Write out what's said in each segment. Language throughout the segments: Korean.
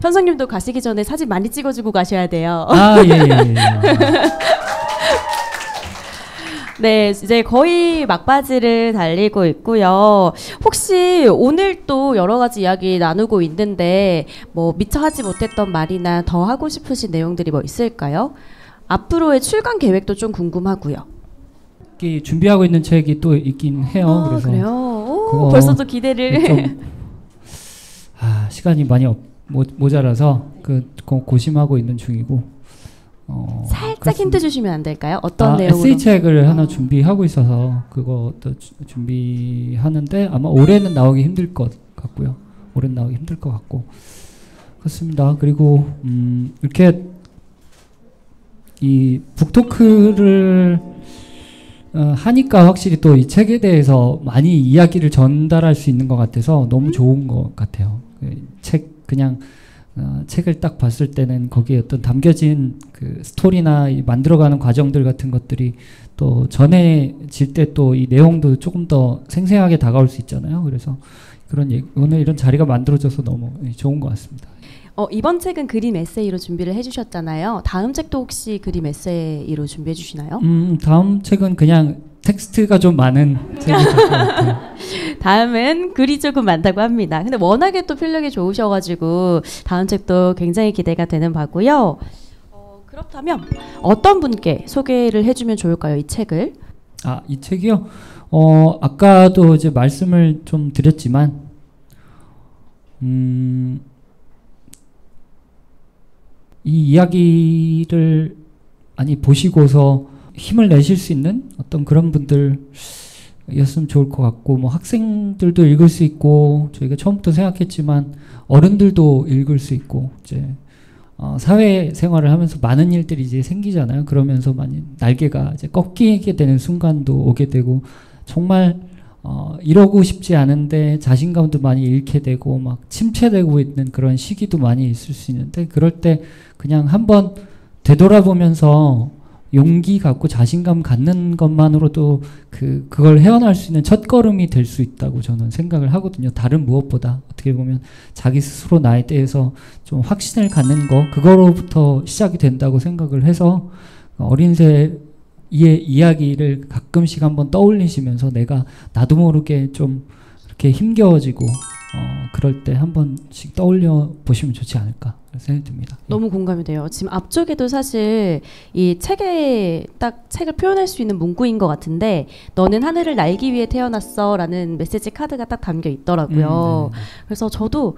현성님도 가시기 전에 사진 많이 찍어주고 가셔야 돼요. 아, 예, 예, 예. 네, 이제 거의 막바지를 달리고 있고요. 혹시 오늘 또 여러 가지 이야기 나누고 있는데 뭐 미처 하지 못했던 말이나 더 하고 싶으신 내용들이 뭐 있을까요? 앞으로의 출간 계획도 좀 궁금하고요. 준비하고 있는 책이 또 있긴 해요. 그래서 그래요? 오, 벌써 또 기대를. 좀, 시간이 많이 모자라서 고심하고 있는 중이고. 살짝 그렇습니다. 힌트 주시면 안 될까요? 어떤 내용으로? 에세이책을 하나 준비하고 있어서 그것도 준비하는데 아마 올해는 나오기 힘들 것 같고요. 올해는 나오기 힘들 것 같고 그렇습니다. 그리고 이렇게 이 북토크를 하니까 확실히 또 이 책에 대해서 많이 이야기를 전달할 수 있는 것 같아서 너무 좋은 것 같아요. 책을 딱 봤을 때는 거기에 어떤 담겨진 그 스토리나 이 만들어가는 과정들 같은 것들이 또 전해질 때 또 이 내용도 조금 더 생생하게 다가올 수 있잖아요. 그래서 오늘 이런 자리가 만들어져서 너무 좋은 것 같습니다. 이번 책은 그림 에세이로 준비를 해주셨잖아요. 다음 책도 혹시 그림 에세이로 준비해 주시나요? 다음 책은 그냥 텍스트가 좀 많은 책일 것 같아요. 다음은 글이 조금 많다고 합니다. 근데 워낙에 또 필력이 좋으셔가지고 다음 책도 굉장히 기대가 되는 바고요. 그렇다면 어떤 분께 소개를 해주면 좋을까요? 이 책을? 이 책이요? 아까도 이제 말씀을 좀 드렸지만 이 이야기를 보시고서 힘을 내실 수 있는 어떤 그런 분들이었으면 좋을 것 같고, 뭐 학생들도 읽을 수 있고, 저희가 처음부터 생각했지만 어른들도 읽을 수 있고, 이제 사회 생활을 하면서 많은 일들이 이제 생기잖아요. 그러면서 많이 날개가 이제 꺾이게 되는 순간도 오게 되고, 정말 이러고 싶지 않은데 자신감도 많이 잃게 되고 막 침체되고 있는 그런 시기도 많이 있을 수 있는데, 그럴 때 그냥 한번 되돌아보면서 용기 갖고 자신감 갖는 것만으로도 그걸 헤어날 수 있는 첫걸음이 될 수 있다고 저는 생각을 하거든요. 다른 무엇보다 어떻게 보면 자기 스스로 나에 대해서 좀 확신을 갖는 거, 그거로부터 시작이 된다고 생각을 해서 어린 새의 이야기를 가끔씩 한번 떠올리시면서 나도 모르게 좀 이렇게 힘겨워지고 그럴 때 한 번씩 떠올려 보시면 좋지 않을까 생각이 듭니다. 너무 공감이 돼요. 지금 앞쪽에도 사실 이 책에 딱 책을 표현할 수 있는 문구인 것 같은데, 너는 하늘을 날기 위해 태어났어 라는 메시지 카드가 딱 담겨 있더라고요. 그래서 저도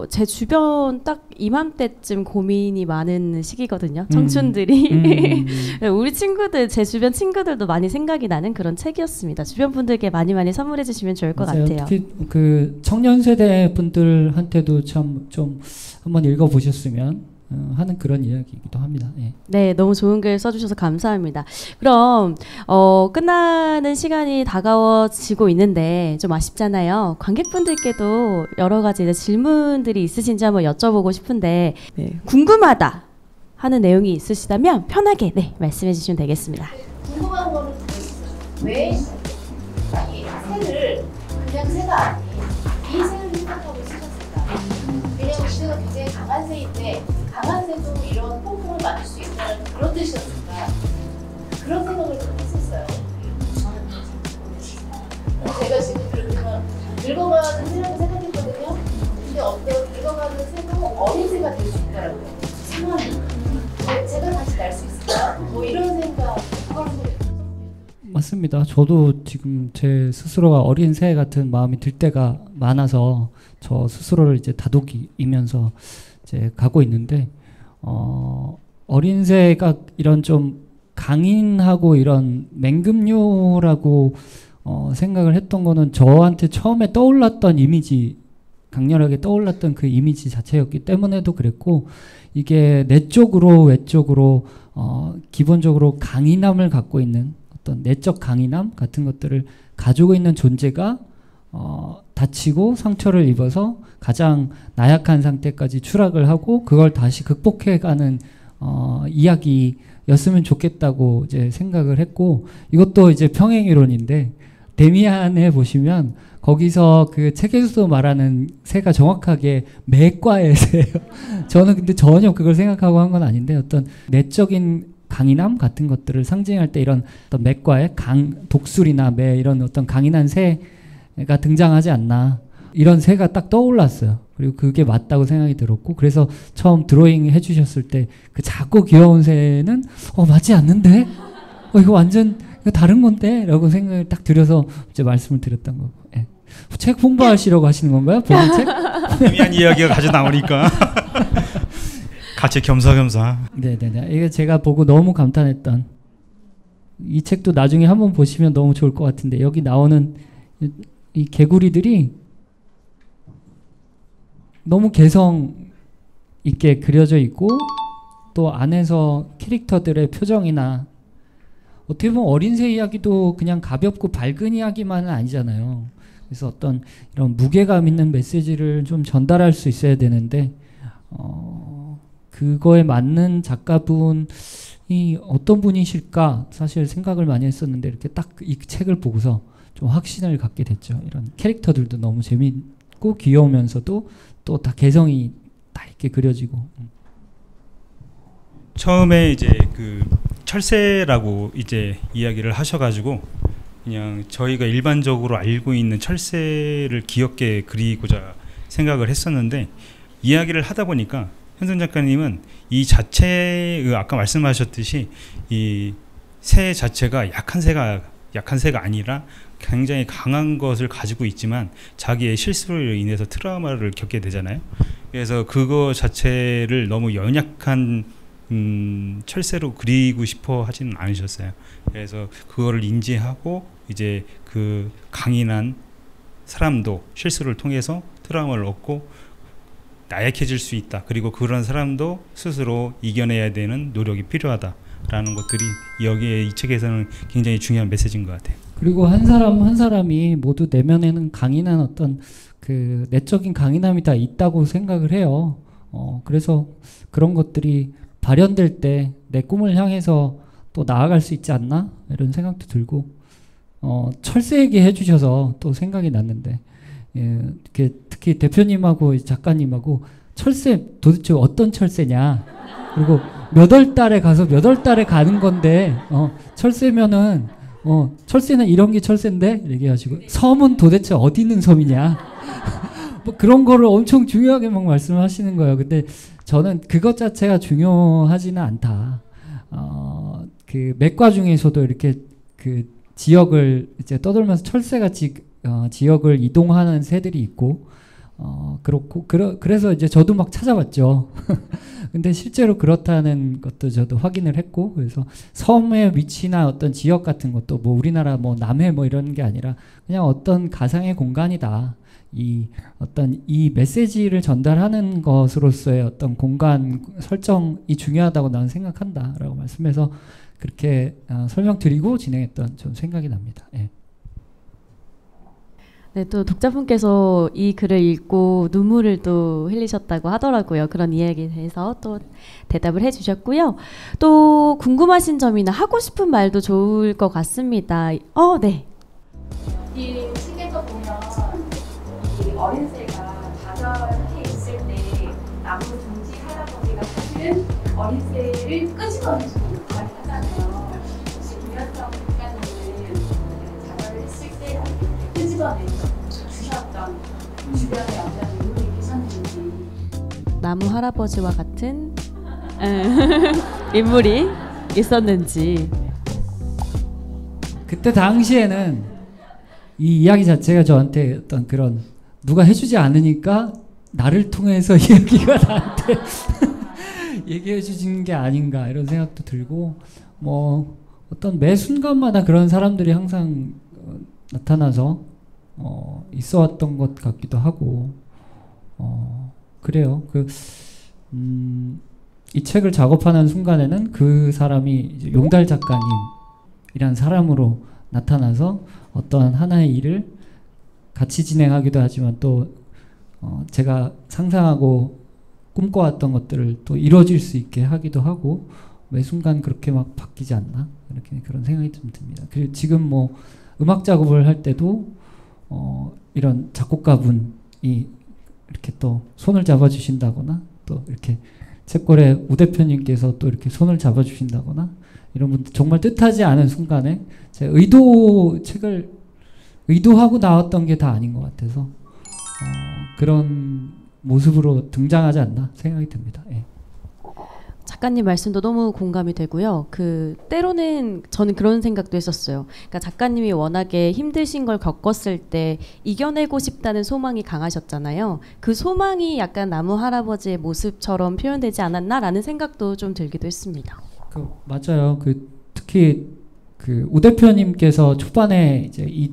제 주변 딱 이맘때쯤 고민이 많은 시기거든요. 청춘들이. 우리 친구들, 제 주변 친구들도 많이 생각이 나는 그런 책이었습니다. 주변 분들께 많이 선물해 주시면 좋을 것 같아요. 특히 그 청년 세대 분들한테도 참 좀 한번 읽어보셨으면 하는 그런 이야기이기도 합니다. 예. 네, 너무 좋은 글 써주셔서 감사합니다. 그럼 끝나는 시간이 다가워지고 있는데 좀 아쉽잖아요. 관객분들께도 여러 가지 이제 질문들이 있으신지 한번 여쭤보고 싶은데, 궁금하다 하는 내용이 있으시다면 편하게 말씀해 주시면 되겠습니다. 궁금한 거는 왜 새를 그냥 새가 아닌 이 새를 생각하고 쓰셨을까? 왜냐면 주제가 굉장히 강한 새인데 강한 새도 이런 폭풍을 맞을 수 있다는 그런 뜻이었을까? 그런 생각을 좀 했었어요. 제가 지금 그러면 늙어가는 새라고 생각했거든요. 근데 어떤 늙어가는 새도 어린 새가 될 수 있더라고요. 상황이. 제가 다시 날 수 있을까? 뭐 이런 생각, 그런 소리. 맞습니다. 저도 지금 제 스스로가 어린 새 같은 마음이 들 때가 많아서 저 스스로를 이제 다독이면서 이제 가고 있는데, 어린 새가 이런 좀 강인하고 이런 맹금류라고 생각을 했던 거는 저한테 처음에 떠올랐던 이미지, 강렬하게 떠올랐던 그 이미지 자체였기 때문에도 그랬고, 이게 내적으로 외적으로 기본적으로 강인함을 갖고 있는 어떤 내적 강인함 같은 것들을 가지고 있는 존재가 다치고 상처를 입어서 가장 나약한 상태까지 추락을 하고 그걸 다시 극복해가는 이야기였으면 좋겠다고 이제 생각을 했고, 이것도 이제 평행이론인데 데미안에 보시면 거기서 그 책에서도 말하는 새가 정확하게 매과의 새예요. 저는 근데 전혀 그걸 생각하고 한 건 아닌데 어떤 내적인 강인함 같은 것들을 상징할 때 이런 어떤 매과의 독수리나 매 이런 어떤 강인한 새가 등장하지 않나. 이런 새가 딱 떠올랐어요. 그리고 그게 맞다고 생각이 들었고 그래서 처음 드로잉 해주셨을 때 그 작고 귀여운 새는 맞지 않는데? 이거 완전 이거 다른 건데? 라고 생각을 딱 들여서 이제 말씀을 드렸던 거고. 예. 책 홍보하시려고 하시는 건가요? 본인 책? 의미한 이야기가 가져 나오니까 같이 겸사겸사. 네네네. 이게 제가 보고 너무 감탄했던 이 책도 나중에 한번 보시면 너무 좋을 것 같은데 여기 나오는 이 개구리들이 너무 개성 있게 그려져 있고 또 안에서 캐릭터들의 표정이나 어떻게 보면 어린 새 이야기도 그냥 가볍고 밝은 이야기만은 아니잖아요. 그래서 어떤 이런 무게감 있는 메시지를 좀 전달할 수 있어야 되는데 그거에 맞는 작가분이 어떤 분이실까 사실 생각을 많이 했었는데 이렇게 딱 이 책을 보고서 좀 확신을 갖게 됐죠. 이런 캐릭터들도 너무 재밌고 귀여우면서도 또 다 개성이 다 이렇게 그려지고. 처음에 이제 그 철새라고 이제 이야기를 하셔가지고 그냥 저희가 일반적으로 알고 있는 철새를 귀엽게 그리고자 생각을 했었는데 이야기를 하다 보니까 현선 작가님은 이 자체 아까 말씀하셨듯이 이 새 자체가 약한 새가 아니라 굉장히 강한 것을 가지고 있지만 자기의 실수로 인해서 트라우마를 겪게 되잖아요. 그래서 그거 자체를 너무 연약한 철새로 그리고 싶어 하지는 않으셨어요. 그래서 그거를 인지하고 이제 그 강인한 사람도 실수를 통해서 트라우마를 얻고 나약해질 수 있다. 그리고 그런 사람도 스스로 이겨내야 되는 노력이 필요하다라는 것들이 여기에 이 책에서는 굉장히 중요한 메시지인 것 같아요. 그리고 한 사람 한 사람이 모두 내면에는 강인한 어떤 그 내적인 강인함이 다 있다고 생각을 해요. 그래서 그런 것들이 발현될 때 내 꿈을 향해서 또 나아갈 수 있지 않나 이런 생각도 들고 철새 얘기 해주셔서 또 생각이 났는데 이렇게 특히 대표님하고 작가님하고 철새 도대체 어떤 철새냐 그리고 몇 월 달에 가서 몇 월 달에 가는 건데 철새면은 철새는 이런 게 철새인데 얘기하시고 섬은 도대체 어디 있는 섬이냐 뭐 그런 거를 엄청 중요하게 막 말씀하시는 거예요. 근데 저는 그것 자체가 중요하지는 않다. 그 맥과 중에서도 이렇게 그 지역을 이제 떠돌면서 철새같이 지역을 이동하는 새들이 있고 그렇고 그래서 이제 저도 막 찾아봤죠. 근데 실제로 그렇다는 것도 저도 확인을 했고 그래서 섬의 위치나 어떤 지역 같은 것도 뭐 우리나라 뭐 남해 뭐 이런 게 아니라 그냥 어떤 가상의 공간이다. 이 어떤 이 메시지를 전달하는 것으로서의 어떤 공간 설정이 중요하다고 나는 생각한다라고 말씀해서 그렇게 설명드리고 진행했던 좀 생각이 납니다. 예. 네, 또 독자분께서 이 글을 읽고 눈물을 또 흘리셨다고 하더라고요. 그런 이야기에 대해서 또 대답을 해주셨고요. 또 궁금하신 점이나 하고 싶은 말도 좋을 것 같습니다. 네. 이 책에서 보면 이 어린 새가 다자한테 있을 때 나무 둥지 할아버지가 사실은 어린 새를 끄집어내주고 말을 하잖아요. 혹시 김현정 작가님은 자자를 했을 때 끄집어내주셨던 주변에 어떤 인물이 계셨는지 나무 할아버지와 같은 인물이 있었는지. 그때 당시에는 이 이야기 자체가 저한테 어떤 그런 누가 해주지 않으니까 나를 통해서 이야기가 나한테 얘기해 주시는 게 아닌가 이런 생각도 들고 뭐 어떤 매 순간마다 그런 사람들이 항상 나타나서 있어 왔던 것 같기도 하고 그래요. 이 책을 작업하는 순간에는 그 사람이 이제 용달 작가님이란 사람으로 나타나서 어떠한 하나의 일을 같이 진행하기도 하지만 또 제가 상상하고 꿈꿔왔던 것들을 또 이루어질 수 있게 하기도 하고 매 순간 그렇게 막 바뀌지 않나? 이렇게 그런 생각이 좀 듭니다. 그리고 지금 뭐 음악 작업을 할 때도 이런 작곡가분이 이렇게 또 손을 잡아주신다거나 또 이렇게 책골의 우 대표님께서 또 이렇게 손을 잡아주신다거나 이런 분들 정말 뜻하지 않은 순간에 제가 책을 의도하고 나왔던 게 다 아닌 것 같아서 그런 모습으로 등장하지 않나 생각이 듭니다. 예. 작가님 말씀도 너무 공감이 되고요. 때로는 저는 그런 생각도 했었어요. 그러니까 작가님이 워낙에 힘드신 걸 겪었을 때 이겨내고 싶다는 소망이 강하셨잖아요. 그 소망이 약간 나무 할아버지의 모습처럼 표현되지 않았나라는 생각도 좀 들기도 했습니다. 맞아요. 특히 우 대표님께서 초반에 이제 이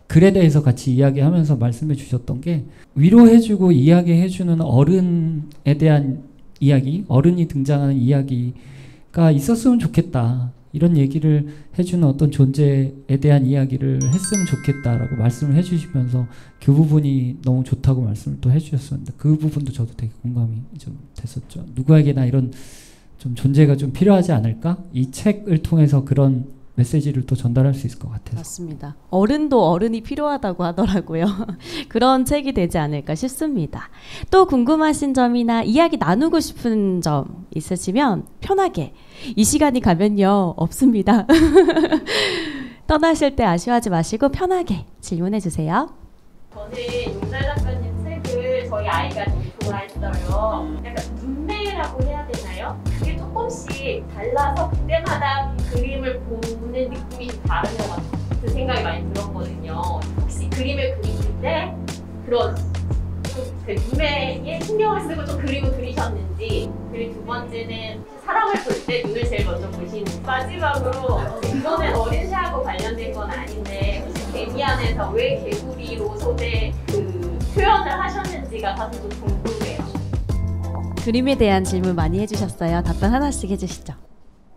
글에 대해서 같이 이야기하면서 말씀해 주셨던 게 위로해주고 이야기해주는 어른에 대한 이야기, 어른이 등장하는 이야기가 있었으면 좋겠다. 이런 얘기를 해주는 어떤 존재에 대한 이야기를 했으면 좋겠다라고 말씀을 해주시면서 그 부분이 너무 좋다고 말씀을 또 해주셨었는데 그 부분도 저도 되게 공감이 좀 됐었죠. 누구에게나 이런 좀 존재가 좀 필요하지 않을까? 이 책을 통해서 그런 메시지를 또 전달할 수 있을 것 같아요. 맞습니다. 어른도 어른이 필요하다고 하더라고요. 그런 책이 되지 않을까 싶습니다. 또 궁금하신 점이나 이야기 나누고 싶은 점 있으시면 편하게 이 시간이 가면요 없습니다. 떠나실 때 아쉬워하지 마시고 편하게 질문해 주세요. 저는 용달 작가님 책을 저희 아이가 되게 좋아했어요. 약간 눈매라고 해야 되나요? 그게 조금씩 달라서 그때마다 그림을 보는 느낌이 좀 다른 것 같아요. 그 생각이 많이 들었거든요. 혹시 그림을 그리실 때 그런 그 눈매에 신경을 쓰고 좀 그림을 그리셨는지, 그리고 두 번째는 사람을 볼 때 눈을 제일 먼저 보시는, 마지막으로 이거는 어린 시하고 관련된 건 아닌데 혹시 데미안에서 왜 개구리로 소재 표현을 하셨는지가 사실 좀 궁금해요. 그림에 대한 질문 많이 해주셨어요. 답변 하나씩 해주시죠.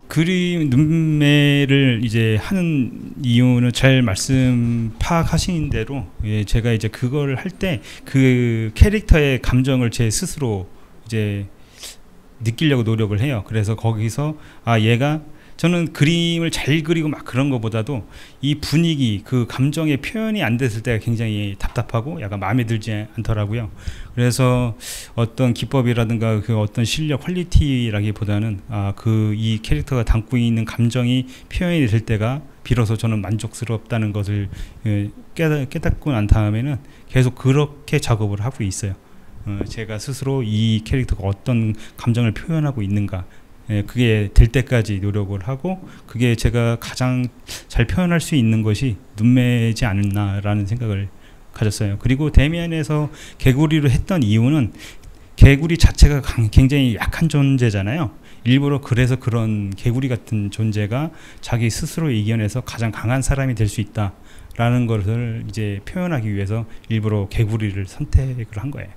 그림 눈매를 이제 하는 이유는 잘 말씀 파악하신 대로 제가 이제 그걸 할 때 그 캐릭터의 감정을 제 스스로 이제 느끼려고 노력을 해요. 그래서 거기서 얘가 저는 그림을 잘 그리고 막 그런 것보다도 이 분위기, 그 감정의 표현이 안 됐을 때가 굉장히 답답하고 약간 마음에 들지 않더라고요. 그래서 어떤 기법이라든가 그 어떤 실력, 퀄리티라기보다는 이 캐릭터가 담고 있는 감정이 표현이 될 때가 비로소 저는 만족스럽다는 것을 깨닫고 난 다음에는 계속 그렇게 작업을 하고 있어요. 제가 스스로 이 캐릭터가 어떤 감정을 표현하고 있는가, 그게 될 때까지 노력을 하고, 그게 제가 가장 잘 표현할 수 있는 것이 눈매지 않나라는 생각을 가졌어요. 그리고 데미안에서 개구리로 했던 이유는 개구리 자체가 굉장히 약한 존재잖아요. 일부러 그래서 그런 개구리 같은 존재가 자기 스스로 이겨내서 가장 강한 사람이 될 수 있다라는 것을 이제 표현하기 위해서 일부러 개구리를 선택을 한 거예요.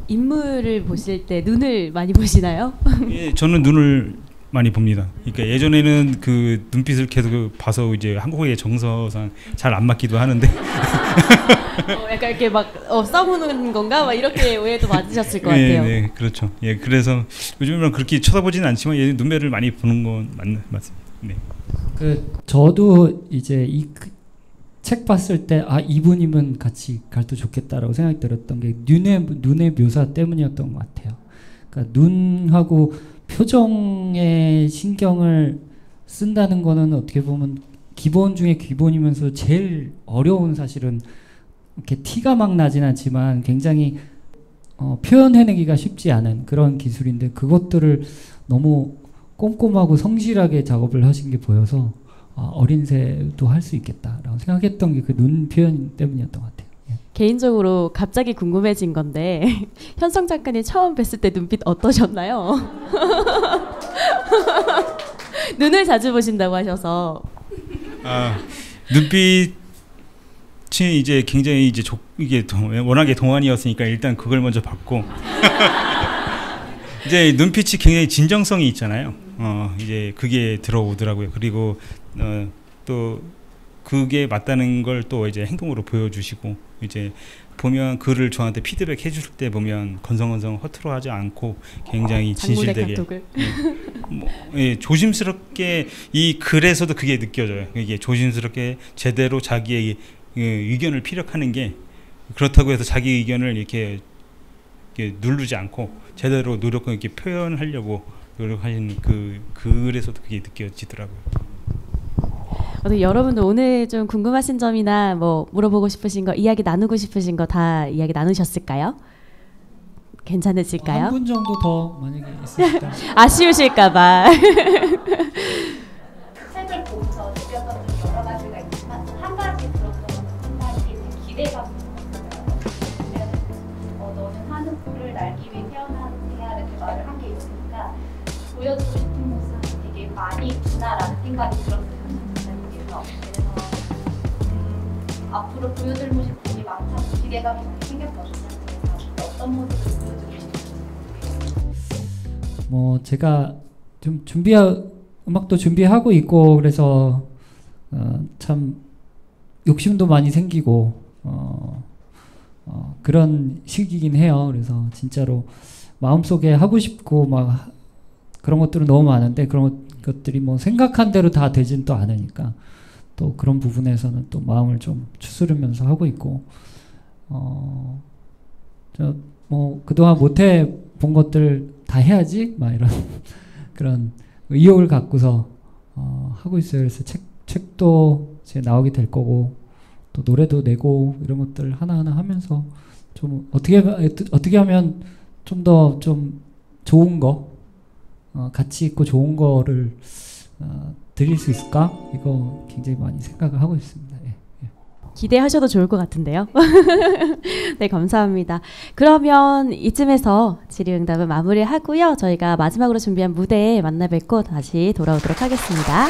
인물을 보실 때 눈을 많이 보시나요? 예, 저는 눈을 많이 봅니다. 그러니까 예전에는 그 눈빛을 계속 봐서 이제 한국의 정서상 잘 안 맞기도 하는데 약간 이렇게 막 싸우는 건가? 막 이렇게 오해도 받으셨을 것 같아요. 네, 그렇죠. 예, 그래서 요즘은 그렇게 쳐다보지는 않지만 눈매를 많이 보는 건 맞습니다. 네. 저도 이제 이 책 봤을 때 이분이면 같이 갈도 좋겠다라고 생각이 들었던 게 눈의 묘사 때문이었던 것 같아요. 그러니까 눈하고 표정에 신경을 쓴다는 거는 어떻게 보면 기본 중에 기본이면서 제일 어려운, 사실은 이렇게 티가 막 나진 않지만 굉장히 표현해내기가 쉽지 않은 그런 기술인데, 그것들을 너무 꼼꼼하고 성실하게 작업을 하신 게 보여서 어린 새도 할 수 있겠다라고 생각했던 게 그 눈 표현 때문이었던 것 같아요. 예. 개인적으로 갑자기 궁금해진 건데 현성 작가님 처음 뵀을 때 눈빛 어떠셨나요? 눈을 자주 보신다고 하셔서. 눈빛이 이제 굉장히 이제 이게 워낙에 동안이었으니까 일단 그걸 먼저 봤고 이제 눈빛이 굉장히 진정성이 있잖아요. 이제 그게 들어오더라고요. 그리고 또 그게 맞다는 걸 또 이제 행동으로 보여주시고 이제 보면 글을 저한테 피드백 해주실 때 보면 건성건성 허투루하지 않고 굉장히 진실되게 조심스럽게 이 글에서도 그게 느껴져요. 이게 조심스럽게 제대로 자기의 의견을 피력하는 게 그렇다고 해서 자기 의견을 이렇게 누르지 않고 제대로 노력을 이렇게 표현하려고 노력하시는 그 글에서도 그게 느껴지더라고요. 어떻게 여러분들 오늘 좀 궁금하신 점이나 뭐 물어보고 싶으신 거, 이야기 나누고 싶으신 거 다 이야기 나누셨을까요? 괜찮으실까요? 한 분 정도 더 만약에 있으실까요? 아쉬우실까봐. 책을 보면서 느꼈던 점 여러 가지가 있지만 한 가지 들었던 생각이 기대감이 있어요. 너는 하늘을 날기 위해 태어났냐 이렇게 말을 한 게 있으니까 보여주고 싶은 모습이 되게 많이 있구나라는 생각이 들었어요. 그래서 앞으로 보여드리고 싶은 게 많다고 기대감이 많이 생겼거든요. 그래서 어떤 모습을 보여드리고 싶은지. 뭐 제가 좀 음악도 준비하고 있고 그래서 참 욕심도 많이 생기고 그런 시기긴 해요. 그래서 진짜로 마음속에 하고 싶고 막 그런 것들은 너무 많은데 그런 것들이 뭐 생각한 대로 다 되진 또 않으니까 또 그런 부분에서는 또 마음을 좀 추스르면서 하고 있고 뭐 그동안 못해 본 것들 다 해야지 막 이런 그런 의욕을 갖고서 하고 있어요. 그래서 책도 이제 나오게 될 거고 또 노래도 내고 이런 것들 하나하나 하면서 좀 어떻게 하면 좀 더 좀 좋은 거 가치 있고 좋은 거를 드릴 수 있을까? 이거 굉장히 많이 생각을 하고 있습니다. 예. 기대하셔도 좋을 것 같은데요. 네, 감사합니다. 그러면 이쯤에서 질의응답은 마무리하고요. 저희가 마지막으로 준비한 무대에 만나 뵙고 다시 돌아오도록 하겠습니다.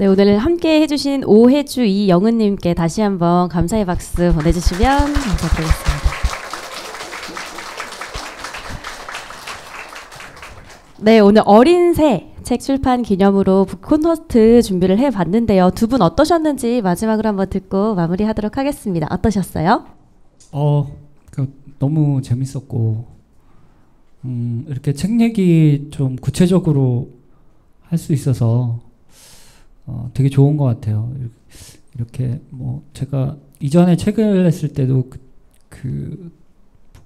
네, 오늘 함께 해주신 오혜주 이영은님께 다시 한번 감사의 박수 보내주시면 감사드리겠습니다. 네, 오늘 어린 새 책 출판 기념으로 북 콘서트 준비를 해봤는데요. 두 분 어떠셨는지 마지막으로 한번 듣고 마무리하도록 하겠습니다. 어떠셨어요? 너무 재밌었고 이렇게 책 얘기 좀 구체적으로 할 수 있어서 되게 좋은 것 같아요. 이렇게 뭐 제가 이전에 책을 냈을 때도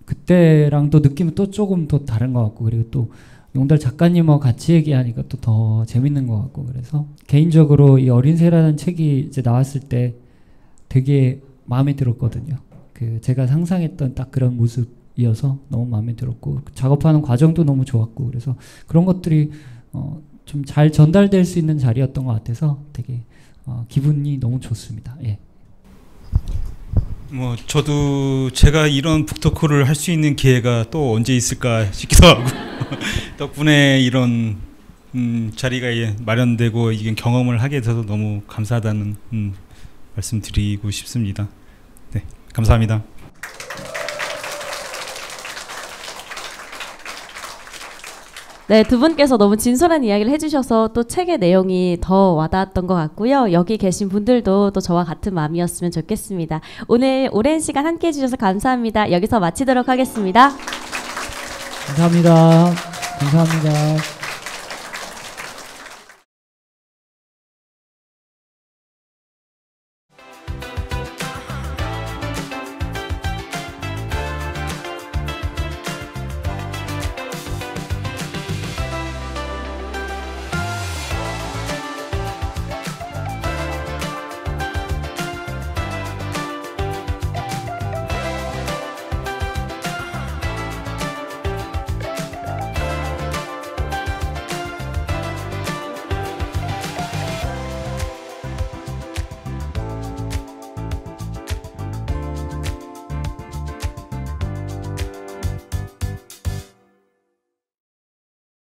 그때랑 또 느낌은 또 조금 더 다른 것 같고, 그리고 또 용달 작가님하고 같이 얘기하니까 또 더 재밌는 것 같고, 그래서 개인적으로 이 어린 새라는 책이 이제 나왔을 때 되게 마음에 들었거든요. 제가 상상했던 딱 그런 모습이어서 너무 마음에 들었고, 작업하는 과정도 너무 좋았고, 그래서 그런 것들이 좀 잘 전달될 수 있는 자리였던 것 같아서 되게 기분이 너무 좋습니다. 예. 뭐 저도 제가 이런 북토크를 할 수 있는 기회가 또 언제 있을까 싶기도 하고 덕분에 이런 자리가 마련되고 이게 경험을 하게 돼서 너무 감사하다는 말씀드리고 싶습니다. 네, 감사합니다. 네, 두 분께서 너무 진솔한 이야기를 해주셔서 또 책의 내용이 더 와닿았던 것 같고요. 여기 계신 분들도 또 저와 같은 마음이었으면 좋겠습니다. 오늘 오랜 시간 함께 해주셔서 감사합니다. 여기서 마치도록 하겠습니다. 감사합니다. 감사합니다.